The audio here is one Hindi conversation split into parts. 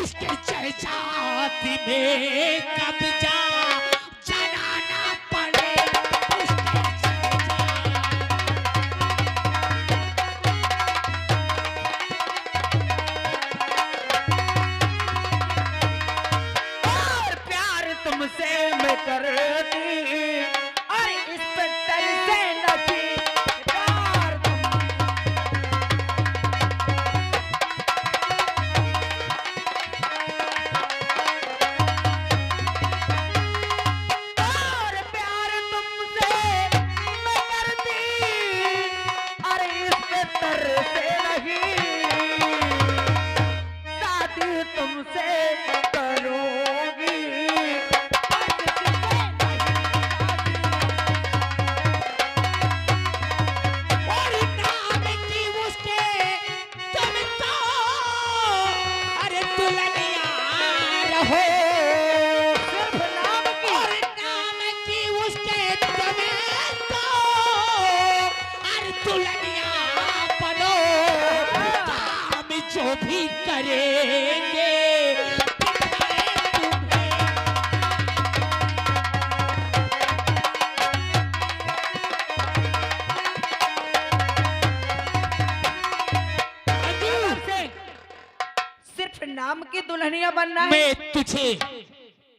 उसके जाति में कब्जा जनाना पड़े उसके और प्यार तुमसे मैं करती और इस पे तरसे नची प्यार और प्यार तुमसे मैं करती और इस पे तरसे नहीं शादी तुमसे करूंगी और किससे और नाम की उसके तुम तो अरे दुल्हनिया रहो सिर्फ नाम की और नाम की उसके तुम तो अरे दुल्हनिया बनो काम जो भी करेंगे दिखाए तुम्हें कदम से सिर्फ नाम की दुल्हनिया बनना है। मैं तुझे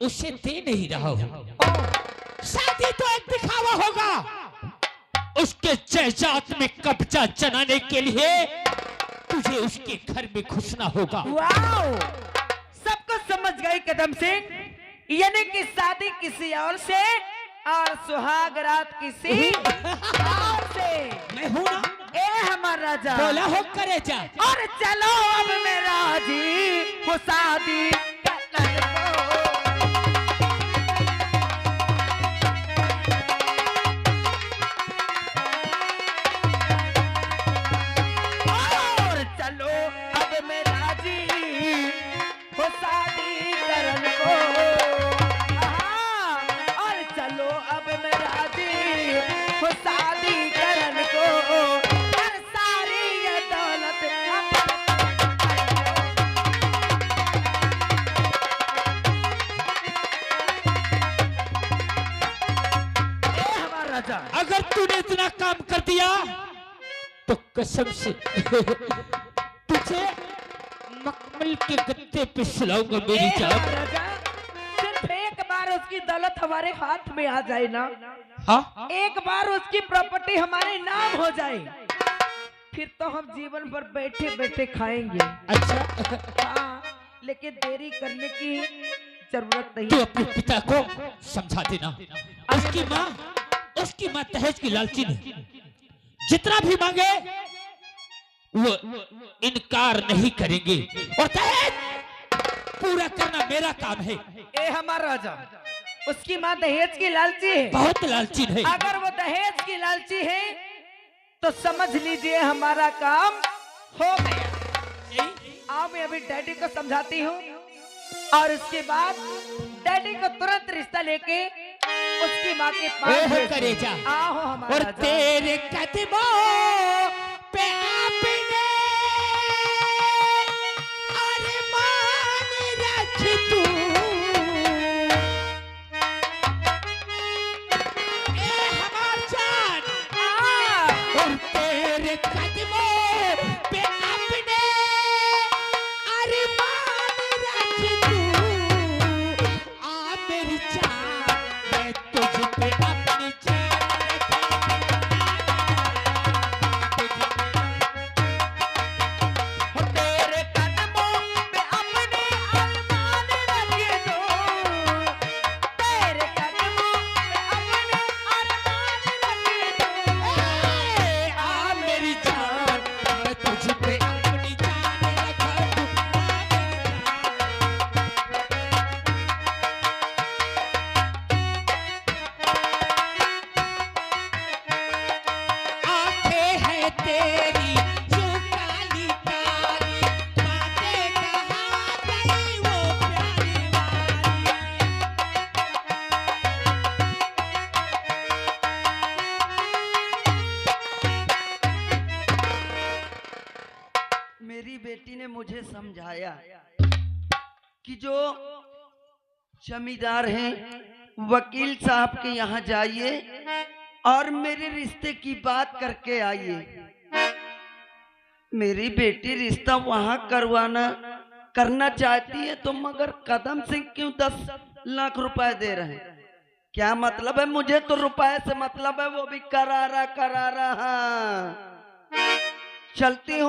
उसे दे नहीं रहा हूँ शादी तो एक दिखावा होगा उसके जायदाद में कब्जा जनाने के लिए तुझे उसके घर में घुसना होगा वाओ सब कुछ समझ गई कदम सिंह यानी कि शादी किसी और से और सुहाग रात किसी और से मैं हूँ ना ए हमारा राजा बोला हो करे जा और चलो अब मैं राजी वो शादी करने को। और चलो अब मैं राजी हो शादी करन को और चलो अब मैं राजी हो शादी करन को और सारी ये दौलत हमारा राजा अगर तूने इतना काम कर दिया तो कसम से तुझे मखमल के गत्ते पे सुलाऊंगा मेरी जान राजा सिर्फ एक बार उसकी दौलत हमारे हाथ में आ जाए ना हाँ एक बार उसकी प्रॉपर्टी हमारे नाम हो जाए फिर तो हम जीवन भर बैठे बैठे खाएंगे अच्छा हाँ लेकिन देरी करने की जरूरत नहीं तू अपने पिता को समझा देना उसकी माँ दहेज की लालची नहीं जितना भी मांगे वो इनकार नहीं करेंगे और दहेज पूरा करना मेरा काम है ए हमारा राजा उसकी माँ दहेज की लालची है बहुत लालची है अगर वो दहेज की लालची है तो समझ लीजिए हमारा काम हो गया आओ मैं अभी डैडी को समझाती हूँ और उसके बाद डैडी को तुरंत रिश्ता लेके उसकी माँ के पास ओह भेज दो। करेजा आओ हमारा और राजा। तेरे कदमों पे आपने अरमान रख तू ए हमार जान और तेरे कदमों पे आपने अरमान रख तू आ मेरी जान मैं तुझ पे अपनी जान रखूं कि जो जमींदार हैं वकील साहब के यहाँ जाइए और मेरे रिश्ते की बात करके आइए। मेरी बेटी रिश्ता वहां करना चाहती है तो मगर कदम सिंह क्यों 10 लाख रुपए दे रहे हैं? क्या मतलब है? मुझे तो रुपए से मतलब है, वो भी करारा करारा। हाँ, चलती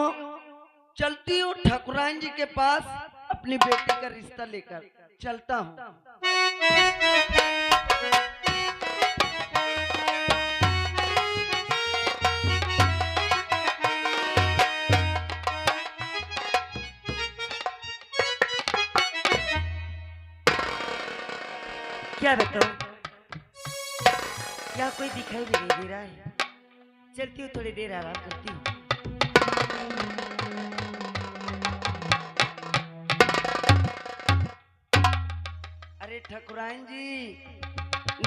हूँ ठाकुराइन जी के पास अपनी बेटी का रिश्ता लेकर चलता हूँ। क्या बताऊं, क्या कोई दिखाई भी नहीं दे रहा है। चलती हूँ, थोड़ी देर आराम करती हूँ। अरे ठाकुराइन जी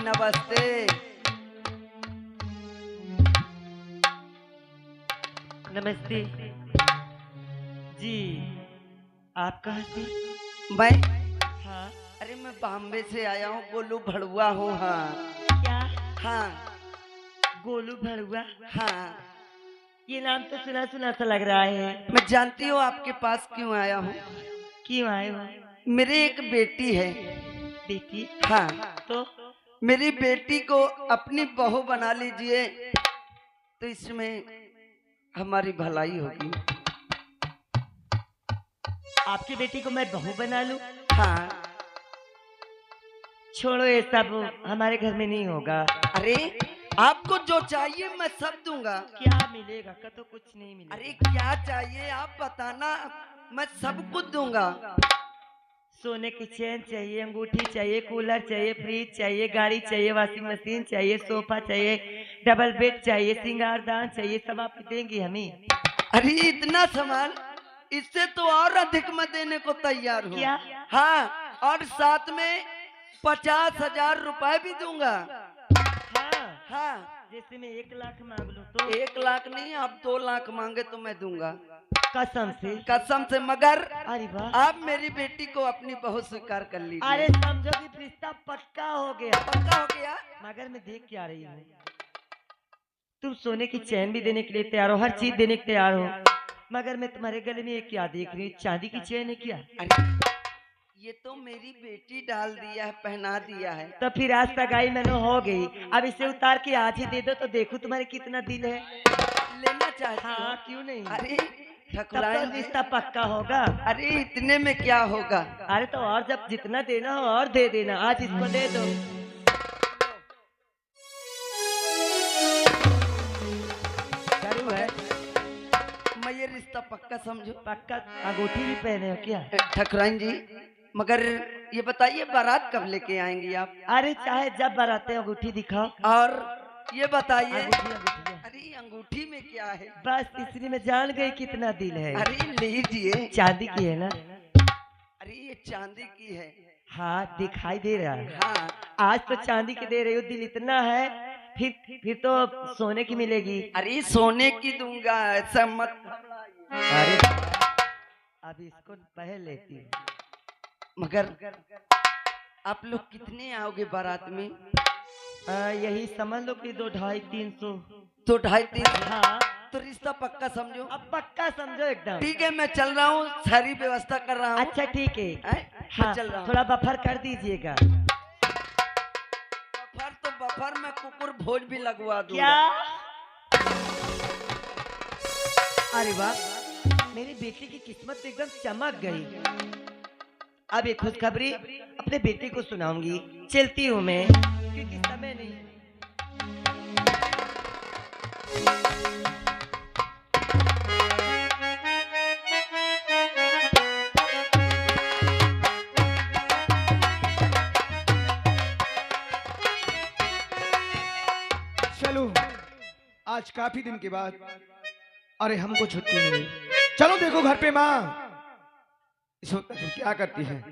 नमस्ते। नमस्ते जी, आप कहाँ से? मैं हाँ, अरे मैं बॉम्बे से आया हूँ, गोलू भड़ुआ हूँ। हाँ क्या हाँ गोलू भड़ुआ? हाँ, ये नाम तो सुना सुना सा लग रहा है। मैं जानती हूँ आपके पास क्यों आया हूँ। क्यों आए हो? मेरी एक बेटी है। बेटी? हाँ, तो मेरी बेटी को अपनी बहू बना लीजिए तो इसमें हमारी भलाई होगी। आपकी बेटी को मैं बहू बना लूं? हाँ, छोड़ो, ये सब हमारे घर में नहीं होगा। अरे आपको जो चाहिए मैं सब दूंगा। क्या मिलेगा? का तो कुछ नहीं मिलेगा। अरे क्या चाहिए आप बताना, मैं सब कुछ दूंगा। सोने की चेन चाहिए, अंगूठी चाहिए, कूलर चाहिए, फ्रिज चाहिए, गाड़ी चाहिए, वॉशिंग मशीन चाहिए, सोफा चाहिए, डबल बेड चाहिए, सिंगारदान चाहिए, सब आप देंगी हमें? अरे इतना सामान, इससे तो और अधिक मैं देने को तैयार हूँ। क्या? हाँ, और साथ में 50,000 रुपए भी दूंगा। हाँ, हाँ, जैसे मैं 1 लाख मांग लूं तो? 1 लाख नहीं, आप 2 लाख मांगे तो मैं दूंगा कसम से? कसम से। मगर अरे वाह, आप मेरी बेटी को अपनी बहू स्वीकार कर लीजिए। अरे समझो कि रिश्ता पक्का हो गया। पक्का हो गया। मगर मैं देख क्या रही हूँ, तुम सोने की चैन भी देने के लिए तैयार हो, हर चीज देने के तैयार हो, मगर मैं तुम्हारे गले में ये क्या देख रही हूँ? चांदी की चैन है क्या? अरे ये तो मेरी बेटी डाल दिया है, पहना दिया है। तो फिर आज सगाई मैंने हो गई, अब इसे उतार के आज ही दे दो तो देखो तुम्हारे कितना दिल है। लेना चाहती हो? हाँ, क्यों नहीं? अरे तब ठाकुराइन तो जी, रिश्ता पक्का होगा। अरे इतने में क्या होगा? अरे तो और जब जितना देना हो और दे देना, आज इसको दे दो। करूँ है? मैं ये रिश्ता पक्का समझो। पक्का? अंगूठी भी पहने हो क्या? ठाकुराइन जी, मगर ये बताइए बारात कब लेके आएंगी आप? अरे चाहे जब बराते हो, अंगूठी दिखाओ। और ये बताइए, अंगूठी, अंगूठी है। अरे अंगूठी में क्या है? बस इसलिए मैं जान गई कितना दिल है। अरे लीजिए। चांदी की है ना? अरे ये चांदी की है। हाँ, दिखाई दे रहा है। हाँ, आज तो चांदी की दे रही हो, दिल इतना है, फिर तो सोने की मिलेगी। अरे सोने की दूंगा, ऐसा मत घबराइए। अरे अब इसको पहन लेती हूँ। मगर आप लोग कितने आओगे बारात में? यही समझ लो कि 2, 250, 300। 2, 250। हाँ, तो रिश्ता पक्का समझो। अब पक्का समझो एकदम। ठीक है, मैं चल रहा हूँ, सारी व्यवस्था कर रहा हूँ। अच्छा ठीक है। मैं हाँ, चल रहा हूँ। थोड़ा बफर कर दीजिएगा। बफर तो बफर में कुकुर भोज भी लगवा दूंगा। क्या? अरे वाह, मेरी बेटी की किस्मत तो एकदम चमक गई। अब एक खुशखबरी अपने बेटे को सुनाऊंगी। चलती हूँ मैं, क्योंकि समय नहीं। चलो, आज काफी दिन के बाद अरे हमको छुट्टी मिली। चलो देखो घर पे माँ इस वक्त क्या करती है।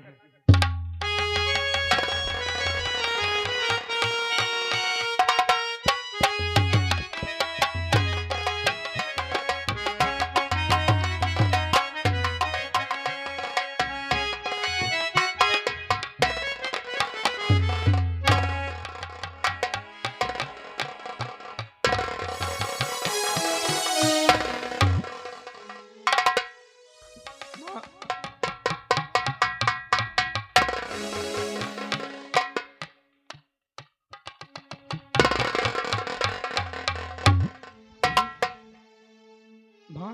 माँ,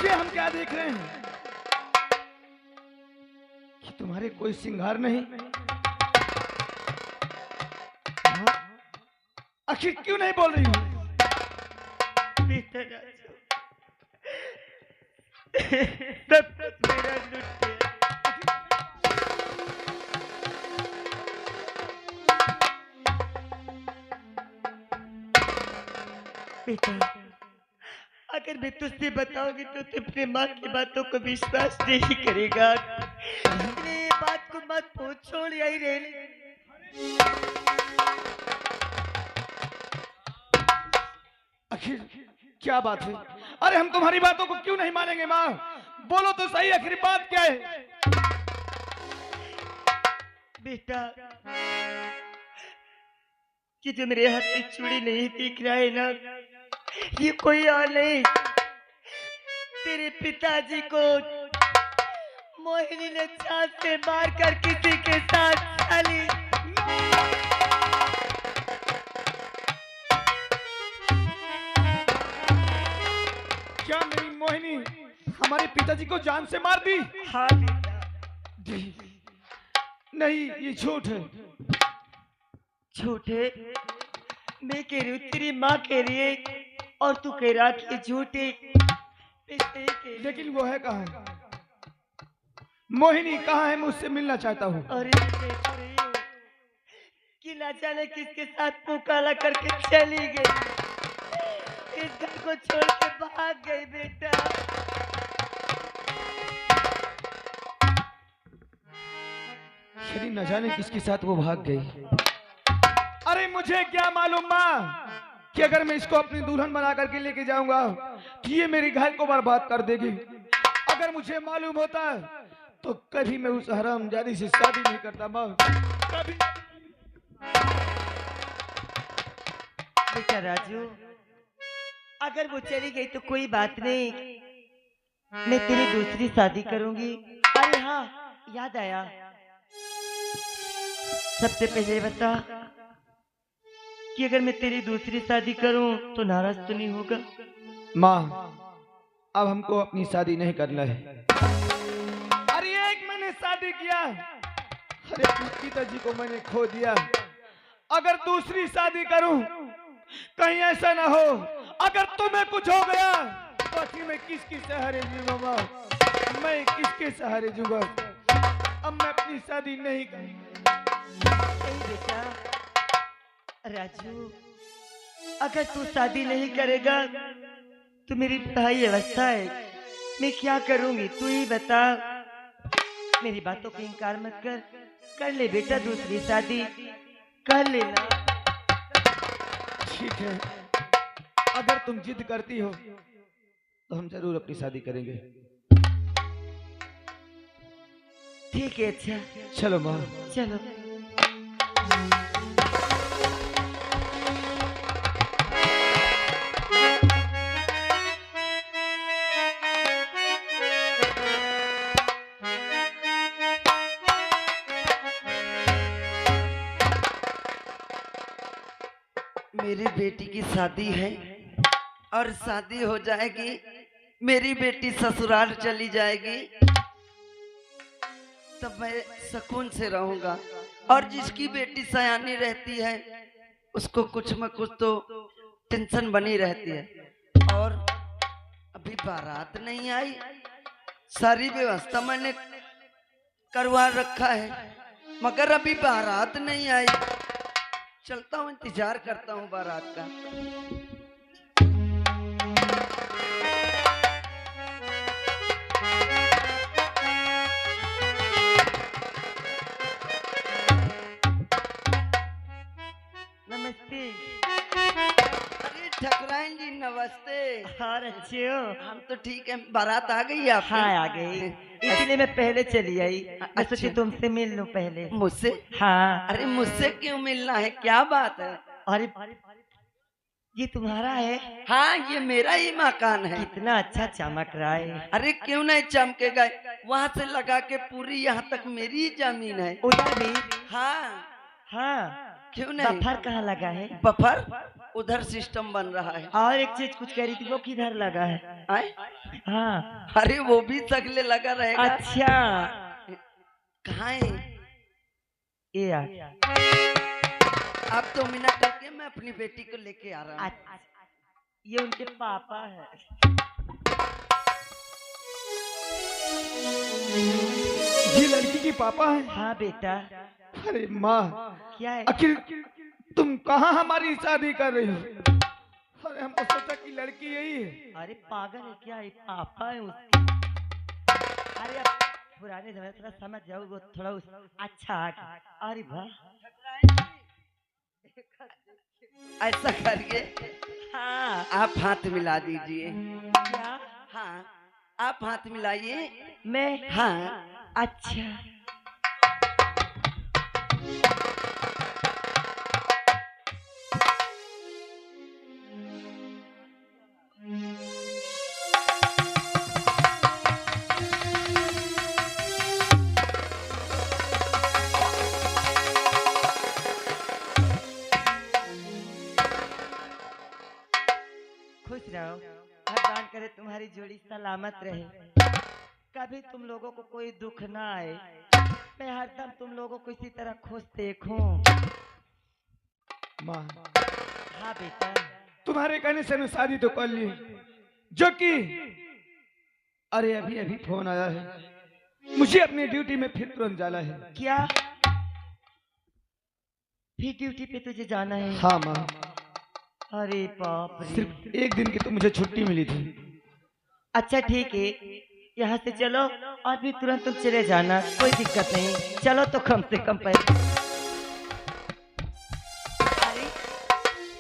ये हम क्या देख रहे हैं कि तुम्हारे कोई श्रृंगार नहीं? माँ, आखिर क्यों नहीं बोल रही हो? बेटा राजू, सब कुछ मेरा लुट गया। बेटा, अगर मैं तुझसे बताऊंगी तो तू अपने माँ की बातों को विश्वास नहीं करेगा। इसलिए ये बात को मत पूछ, छोड़ यही रहने। आखिर क्या बात है? अरे हम तुम्हारी बातों को क्यों नहीं मानेंगे माँ? बोलो तो सही, आखिर बात क्या है? बेटा, कि जो मेरे हाथ में चूड़ी नहीं दिख रहा है ना, ये कोई और नहीं, तेरे पिताजी को मोहिनी ने छात से मार कर किसी के साथ डाली। क्या मेरी मोहिनी हमारे पिताजी को जान से मार दी? हाँ बेटा, नहीं, ये झूठ है। झूठे? मैं कह रही हूँ तेरी माँ कह रही है और तू कह रहा कि झूठे। लेकिन वो है कहाँ? मोहिनी कहाँ है? मुझसे मिलना चाहता हूँ। अरे देख रही हो कि ना जाने किसके साथ मुंह काला करके चली गई, इस घर को छोड़ के भाग गई। बेटा, यदि न जाने किसके साथ वो भाग गई। अरे मुझे क्या मालूम माँ कि अगर मैं इसको अपनी दुल्हन बना करके लेके जाऊंगा कि ये मेरे घर को बर्बाद कर देगी। अगर मुझे मालूम होता तो कभी मैं उस हरामजादी से शादी नहीं करता माँ, कभी। बेटा राजू, अगर वो चली गई तो कोई बात नहीं, मैं तेरी दूसरी शादी करूंगी। अरे हाँ, याद आया, सबसे पहले बता कि अगर मैं तेरी दूसरी शादी करूं तो नाराज तो नहीं होगा? माँ, अब हमको अपनी शादी नहीं करना है। अरे एक मैंने शादी किया, अरे अपने पिताजी को मैंने खो दिया। अगर दूसरी शादी करूं कहीं ऐसा ना हो अगर तुम्हें कुछ हो गया तो फिर मैं किसके सहारे जीऊंगा माँ? मैं किसके सहारे जीऊंगा? अब मैं अपनी शादी नहीं करूंगा। नहीं बेटा राजू, अगर तू शादी नहीं करेगा तो मेरी पढ़ाई अवस्था है, मैं क्या करूंगी तू ही बता। मेरी बातों को इनकार मत कर, कर ले बेटा दूसरी शादी, कर लेना। ठीक है, अगर तुम जिद करती हो तो हम जरूर अपनी शादी करेंगे। ठीक है, अच्छा चलो माँ। चलो। मेरी बेटी की शादी है और शादी हो जाएगी, मेरी बेटी ससुराल चली जाएगी, तब मैं सुकून से रहूंगा। और जिसकी बेटी सयानी रहती है उसको कुछ न कुछ तो टेंशन बनी रहती है। और अभी बारात नहीं आई, सारी व्यवस्था मैंने करवा रखा है मगर अभी बारात नहीं आई। चलता हूँ, इंतजार करता हूँ बारात का। नमस्ते। अरे ठकराइन जी नमस्ते। हाँ अच्छे हो? हम तो ठीक है, बारात आ गई आप? हाँ आ गई, इसलिए मैं पहले चली आई। मैं सोची अच्छा। तुमसे मिल लूं पहले। मुझसे? हाँ। अरे मुझसे क्यों मिलना है, क्या बात है? अरे ये तुम्हारा है? हाँ, ये मेरा ही मकान है। कितना अच्छा चमक रहा है। अरे क्यों नहीं चमकेगा, वहाँ से लगा के पूरी यहाँ तक मेरी ही जमीन है। उधर भी? हाँ, हाँ। क्यों नहीं। बफर कहाँ लगा है? बफर उधर सिस्टम बन रहा है। और एक चीज कुछ कह रही थी, वो किधर लगा है? आए? हाँ। अरे वो भी सगले लगा रहेगा। अच्छा। कहाँ है? ये आ। आप 2 मिनट रुकिए, मैं अपनी बेटी को लेके आ रहा हूँ। ये उनके पापा है। ये लड़की की पापा है? हाँ बेटा। अरे माँ, क्या है? आखिर तुम कहाँ हमारी शादी कर रही हो? अरे हमको सोचा कि लड़की यही है। अरे पागल है क्या, ये पापा है उसके। अरे अब पुराने जमाने थोड़ा समझ जाओ, वो थोड़ा अच्छा आ गया। अरे वाह। ऐसा करिए, हाँ। आप हाथ मिला दीजिए। क्या? हाँ, आप हाथ मिलाइए। मैं? हाँ। अच्छा। खुश रहो, भगवान करे तुम्हारी जोड़ी सलामत रहे, कभी तुम लोगों को कोई दुख ना आए। मैं हरदम तुम लोगों को इसी तरह खुश देखूं। माँ, हाँ बेटा। तुम्हारे कहने से मैं शादी तो कर ली, जो कि अरे अभी अभी फोन आया है, मुझे अपनी ड्यूटी में फिर तुरंत जाना है। क्या? फिर ड्यूटी पे तुझे जाना है? हाँ माँ, अरे बाप रे। सिर्फ 1 दिन की तो मुझे छुट्टी मिली थी। अच्छा ठीक है, यहाँ से चलो और फिर तुरंत तुम चले जाना, कोई दिक्कत नहीं। चलो तो कम से कम पैसे। अरे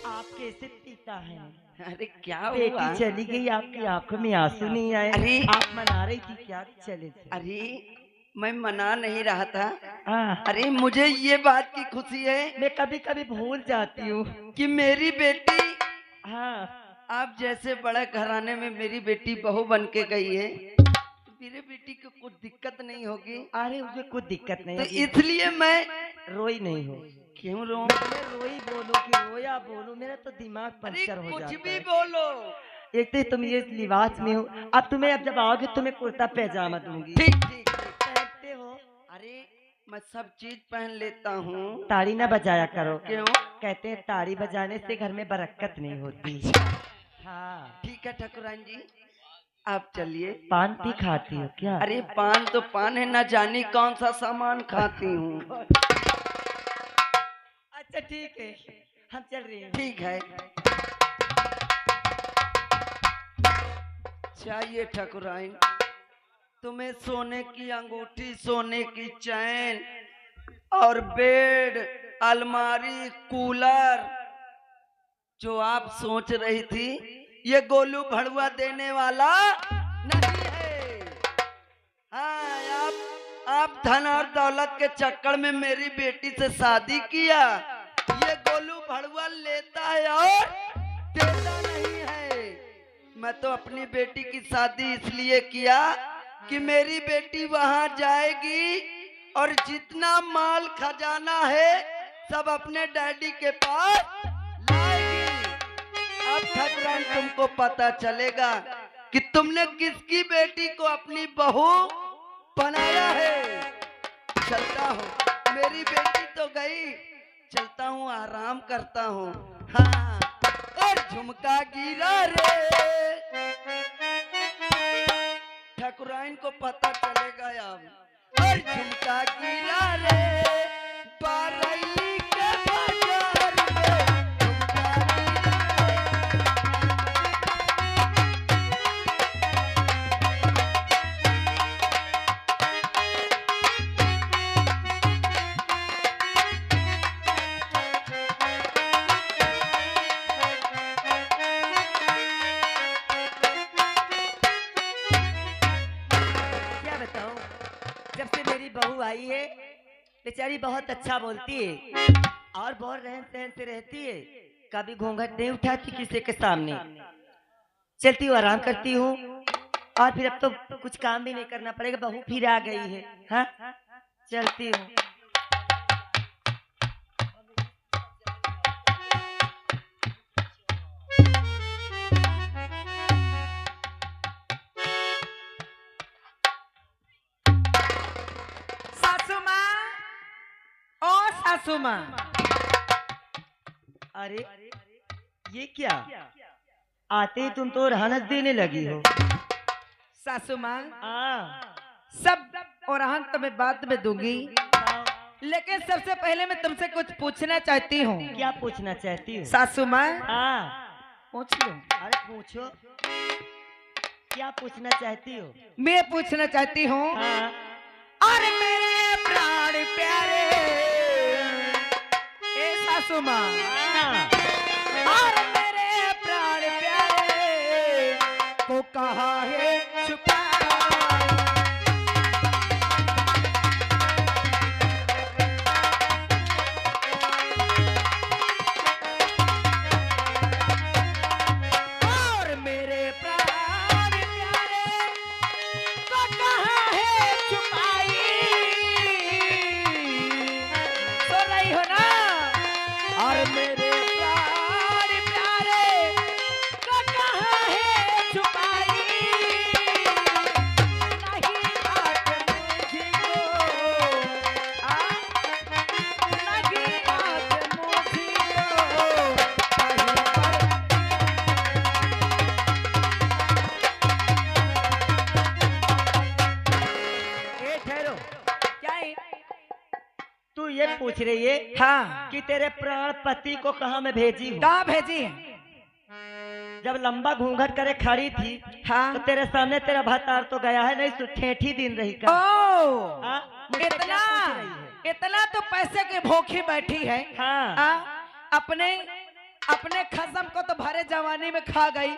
आप कैसे पिता हैं? अरे क्या हुआ? बेटी चली गई, आपकी आंखों में आंसू नहीं आए? अरे आप मना रही थी क्या कि चले थे? अरे मैं मना नहीं रहा था। हाँ। अरे मुझे ये बात की खुशी है मैं कभी कभी भूल जाती हूँ। कि मेरी बेटी, हाँ। आप जैसे बड़े घराने में मेरी बेटी बहू बन के गई है, तो मेरी बेटी को कुछ दिक्कत नहीं होगी। अरे मुझे कुछ दिक्कत नहीं तो होगी। इसलिए मैं रोई नहीं हो। क्यों रो? मैं रोई बोलूं कि रोया बोलूं, मेरा तो दिमाग अरे पंचर हो कुछ जाता भी है। बोलो। एक तो तुम ये लिबास में हो, अब तुम्हें अब जब आओगे तुम्हें कुर्ता पैजामा दूंगी। ठीक ठीक ठीक। पहनते हो? अरे मैं सब चीज पहन लेता हूँ। ताड़ी ना बजाया करो। क्यों? कहते हैं ताड़ी बजाने से घर में बरकत नहीं होती। हाँ। ठीक है ठाकुरान जी, आप चलिए। पान भी खाती हो क्या? अरे पान तो पान है, ना जाने कौन सा सामान खाती हूँ। अच्छा ठीक है, हम चल रहे हैं। ठीक है। चाहिए ठाकुराइन, तुम्हें सोने की अंगूठी, सोने की चैन और बेड, अलमारी, कूलर, जो आप सोच रही थी, ये गोलू भड़ुआ देने वाला नहीं है। हाँ, आप धन और दौलत के चक्कर में मेरी बेटी से शादी किया। ये गोलू भड़ुआ लेता है और देता नहीं है। मैं तो अपनी बेटी की शादी इसलिए किया कि मेरी बेटी वहां जाएगी और जितना माल खजाना है सब अपने डैडी के पास लाएगी। अब ठाकुरान तुमको पता चलेगा कि तुमने किसकी बेटी को अपनी बहू बनाया है। चलता हूँ, मेरी बेटी तो गई, चलता हूँ, आराम करता हूँ। हाँ, और झुमका गिरा रे, ठाकुराइन को पता चलेगा अब। और झुमका गिरा रे, बारैली के बाजार में झुमका जब से मेरी बहू आई है, बेचारी बहुत अच्छा बोलती है और बहुत रहन सहन से रहती है। कभी घूंघट नहीं उठाती किसी के सामने, चलती हूँ आराम करती हूँ, और फिर अब तो कुछ काम भी नहीं करना पड़ेगा, बहू फिर आ गई है। हाँ चलती हूँ। सासू माँ, ओ सासू माँ, अरे ये क्या, आते ही तुम तो रहनत देने लगी हो। सासू माँ, हाँ सब और तो मैं बाद में दूंगी, लेकिन सबसे पहले मैं तुमसे कुछ पूछना चाहती हूँ। क्या पूछना चाहती हो? सासू माँ, हाँ पूछ लो। अरे पूछो, क्या पूछना चाहती हो? मैं पूछना चाहती हूँ, हाँ और मेरे प्राण प्यारे, ए सासू माँ, हाँ। और मेरे प्राण प्यारे को कहाँ है छुपा। और मेरे प्राण प्यारे को कहाँ है छुपाई। सो रही हो ना? और मेरे प्राण प्यारे को कहाँ है छुपाई। नहीं बात मुझको, नहीं बात मुझको कहीं पर। ए ठहरो, क्या है? तू ये पूछ रही है हाँ, कि तेरे प्राण पति को कहाँ मैं भेजी हूँ? कहाँ भेजी है? जब लंबा घूंघट करे खड़ी थी हाँ, तो तेरे सामने तेरा भतार तो गया है, नहीं तो ठेठी दिन रही का। ओ, हाँ, मुझसे क्या इतना पूछ रही है? इतना तो पैसे के भूखी बैठी है। हाँ अपने अपने खसम को तो भरे जवानी में खा गई।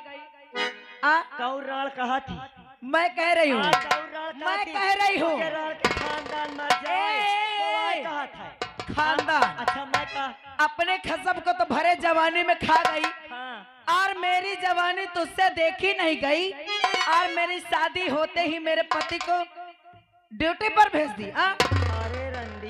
कौराल कहा थी? मैं कह रही हूँ, हाँ, कौराल कहा मैं थी। कह रही हूँ। मुझे राल के खानदान मर जाए तो आए कहा था। खानदान। अच्छा मैं कहा। अपने खसम को तो भरे जवानी में खा गई, हाँ और मेरी जवानी तुझसे देखी नहीं गई, और मेरी शादी होते ही मेरे पति को ड्यूटी पर भेज दी। अरे रंडी,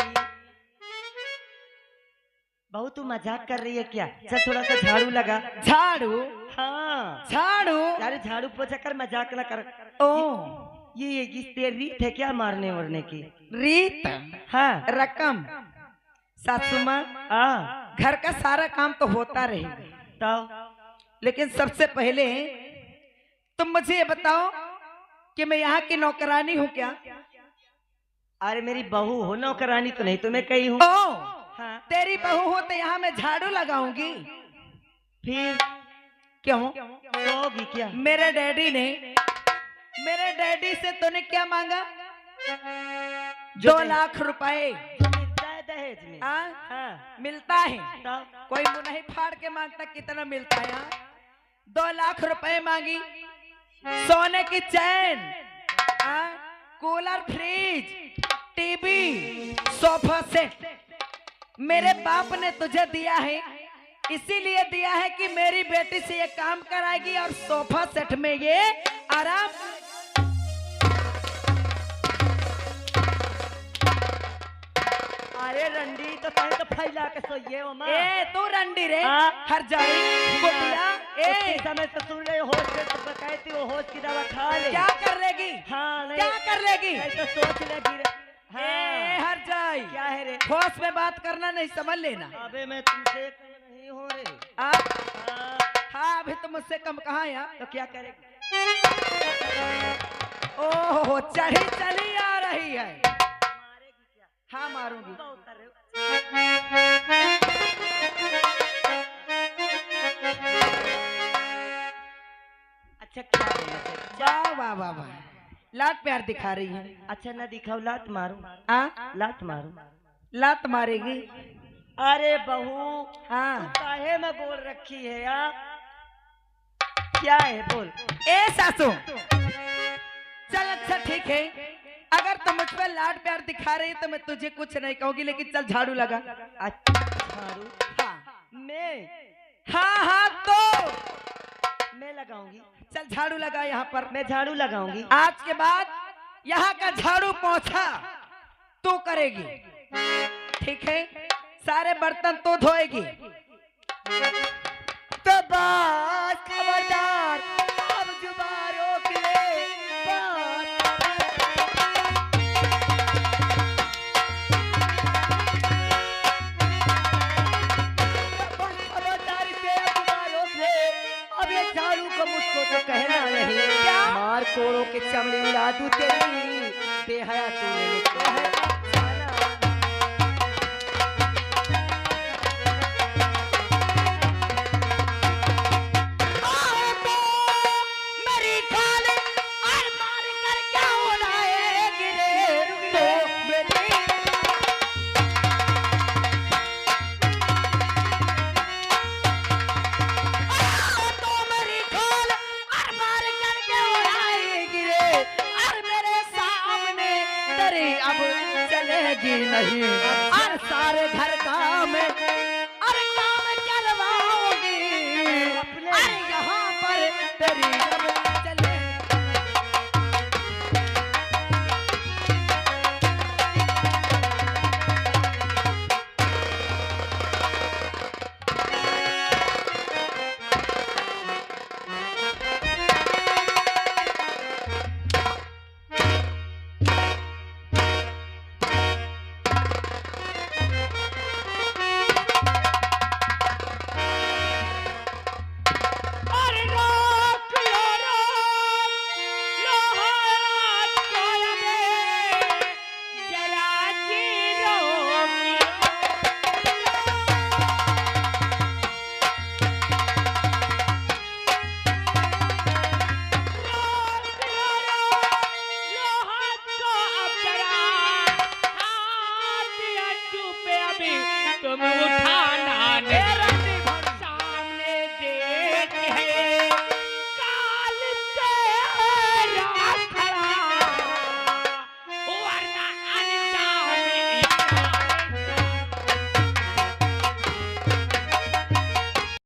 बहू तू मजाक कर रही है क्या? चल थोड़ा सा झाड़ू लगा। झाड़ू, हाँ झाड़ू, यार झाड़ू पोछा कर, मजाक ना कर। ओ, ये तेरी रीत है क्या मारने वरने की? रीत, हाँ रकम। सासू माँ, हाँ घर का सारा काम तो होता रहेगा, तो लेकिन सबसे पहले तुम मुझे ये बताओ कि मैं यहाँ की नौकरानी हूँ क्या? अरे मेरी बहू हो, नौकरानी तो नहीं, तो मैं कही हूँ। ओ, हाँ तेरी बहू हो तो यहाँ मैं झाड़ू लगाऊंगी। फिर क्यों? होगी क्या? मेरे डैडी से तूने क्या मांगा? 2 लाख रुपए जो मिलता है दहेज में। हाँ मिलता है। तो कोई मुंह नहीं फाड़ के मांगता कितना मिलता है। 2 लाख रुपए मांगी, सोने की chain, cooler, fridge, TV, sofa set मेरे बाप ने तुझे दिया है, इसीलिए दिया है कि मेरी बेटी से ये काम कराएगी और सोफा सेट में ये आराम। अरे रंडी तो कहीं तो फैला के सोइए हो माँ। ए तू रंडी रे, हाँ? हर जाई गोपिया। उसी ए समय तो सुन रहे होश से तो कहती हो होश की दवा खा ले। क्या कर लेगी? हाँ नहीं, क्या कर लेगी? ऐसा सोच लेगी रे। ए हाँ हर जाई, क्या है रे? होश में बात करना नहीं, समझ लेना। अबे मैं तुमसे कम नहीं हो रे। हाँ हाँ, अभी तो मुझसे कम कहाँ है? तो क्या करेगी? ओहो, चढ़ी चली आ रही है। मारेगी क्या? हाँ मारूंगी। तो उतर रहे हो। अच्छा क्या बोलना चाहिए? वाह वाह वाह वाह, लात प्यार दिखा रही है। अच्छा ना दिखाओ, लात मारो। लात मारो। लात मारेगी? अरे बहू हाँ, काहे में बोल रखी है यार? क्या है बोल? ए सासू, चल अच्छा ठीक है, अगर तुम मुझ पर लाड प्यार दिखा रही है तो मैं तुझे कुछ नहीं कहूंगी, लेकिन चल झाड़ू लगा। अच्छा झाड़ू? हाँ, मैं हाँ हाँ तो मैं लगाऊंगी। चल झाड़ू लगा यहाँ पर। मैं झाड़ू लगाऊंगी। आज के बाद यहाँ का झाड़ू पोंछा तू करेगी, ठीक है? सारे बर्तन तो धोएगी। तो बस खबरदार, अब जुबान रोक ले, बस खबरदारी से अब जुबान रोक ले। अब ये झाड़ू को मुझको तो कहना नहीं, क्या मार कोड़ों के चमड़ी उड़ा दूं तेरी, बेहया तूने मुझको है जाना। मेरी खाल और मार कर क्या उड़ाएगी रे तो मेरी तो मेरी खाल और मार कर क्या उड़ाएगी रे, और मेरे सामने तेरी अब चलेगी नहीं, और सारे घर काम और काम चलवाओगी, और यहाँ पर तेरी अब चले। अरे रोक लो हाथ को अबे, जरा जी रोक लो हाथ को अब जरा, हाथ या चुपे अभी तुम उठा